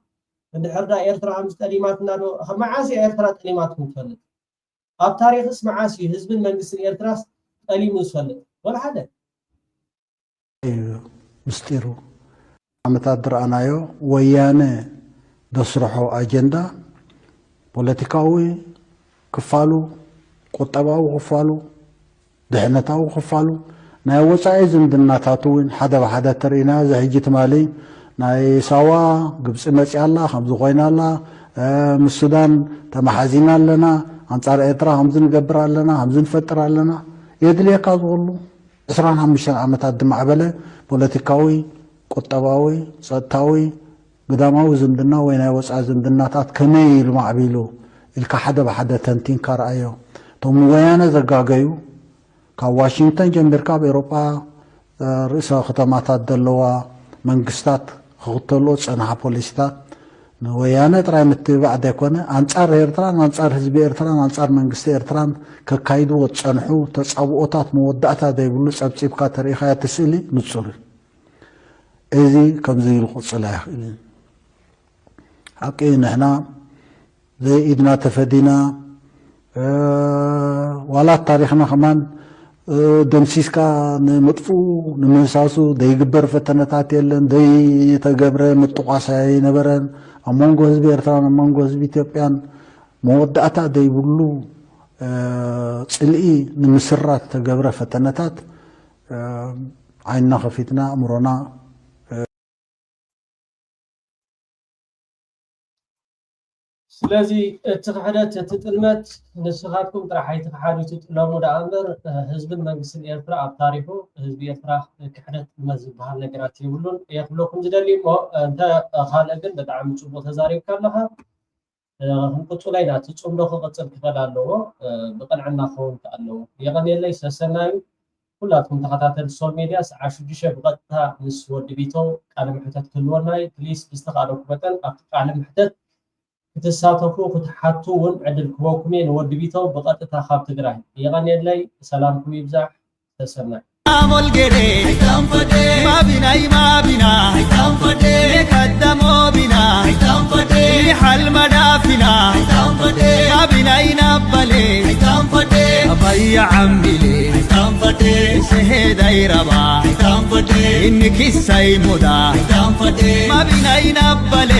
B: እንድሕር ዳ ኤርትራ ከምዚ ጠሊማትና ዶ መዓዝ ኤርትራ ጠሊማትኩም ትፈልጥ ኣብ ታሪክስ መዓዝ ህዝብን መንግስትን ኤርትራስ ጠሊሙ ዝፈልጥ ወላ ሓደ
N: ምስጢሩ ዓመታት ድረአናዮ ወያነ ደስርሖ ኣጀንዳ ፖለቲካዊ ክፋሉ ቁጠባዊ ክፋሉ ድሕነታዊ ክፋሉ ናይ ወፃኢ ዝምድናታት እውን ሓደ ብሓደ ተርእና ዘሕጂ ትማሊ ናይ ሳዋ ግብፂ መፅያላ ከምዚ ኮይናላ ምስ ሱዳን ተማሓዚና ኣለና አንጻር ኤርትራ ከምዚ ንገብር ኣለና ከምዚ ንፈጥር ኣለና የድልየካ ዝብሉ 25 ዓመታት ድማዕበለ ፖለቲካዊ ቁጠባዊ ፀጥታዊ ግዳማዊ ዝምድና ወይ ናይ ወፃኢ ዝምድናታት ከመይ ኢሉ ማዕቢሉ ኢልካ ሓደ ብሓደ ተንቲንካ ረኣዮ ቶም ወያነ ዘጋገዩ ካብ ዋሽንግተን ጀሚርካ ኣብ ኤውሮጳ ርእሰ ከተማታት ዘለዋ መንግስታት ክኽተልዎ ፀንሓ ፖሊሲታት ወያነ ጥራይ ምትብባዕ ዘይኮነ አንጻር ኤርትራን አንጻር ህዝቢ ኤርትራን አንጻር መንግስቲ ኤርትራን ከካይድዎ ፀንሑ ተፃብኦታት መወዳእታ ዘይብሉ ፀብፂብካ ተርእኻ ትስእሊ ንፁር እዚ ከምዚ ኢሉ ክቕፅል ኣይኽእልን ሓቂ ንሕና ዘኢድና ተፈዲና ዋላ ታሪክና ከማን ደምሲስካ ንምጥፍኡ ንምህሳሱ ዘይግበር ፈተነታት የለን ዘይተገብረ ምጥቋስ ኣይነበረን ኣብ መንጎ ህዝቢ ኤርትራን ኣብ መንጎ ህዝቢ ኢትዮጵያን መወዳእታ ዘይብሉ ፅልኢ ንምስራት ተገብረ ፈተነታት ዓይንና ከፊትና እምሮና
B: ስለዚ እቲ ክሕደት እቲ ጥልመት ንስኻትኩም ጥራሕ ኣይትክሓዱ ትጥለሙ ዳ እምበር ህዝብን መንግስትን ኤርትራ ኣብ ታሪኹ ህዝቢ ኤርትራ ክሕደት ጥልመት ዝበሃል ነገራት የብሉን የኽብለኩም ዝደሊ እሞ እንተ ካልእ ግን ብጣዕሚ ፅቡቅ ተዛሪብካ ኣለኻ ክንቅፅሎ ኢና እቲ ፅምዶ ክቕፅል ክኽእል ኣለዎ ብቕንዕና ክኸውን ኣለዎ የቐኒየለይ ሰሰናዩ ኩላትኩም ተኸታተል ሶል ሚድያ ሰዓት 6 ብቐጥታ ምስ ወዲ ቢቶ ቃለ ምሕተት ክህልወናይ ፕሊስ ብዝተኻለኩም መጠን ኣብቲ ቃለ ምሕተት ክትሳተፉ ክትሓቱ እውን ዕድል ክህበኩም እየ ንወዲ ቢቶ ብቐጥታ ካብ ትግራይ የቐኒየለይ ሰላምኩም ይብዛሕ ተሰናይ
A: አሞልጌሬ አይታንፈዴ ማቢናይ ማቢና አይታንፈዴ ከደሞ ቢና አይታንፈዴ ሐል መዳፊና አይታንፈዴ ማቢናይ ናበሌ አይታንፈዴ አባያ ዓምቢሌ አይታንፈዴ ሰሄድ አይረባ አይታንፈዴ ኢንኪሳይ ሙዳ አይታንፈዴ ማቢናይ ናበሌ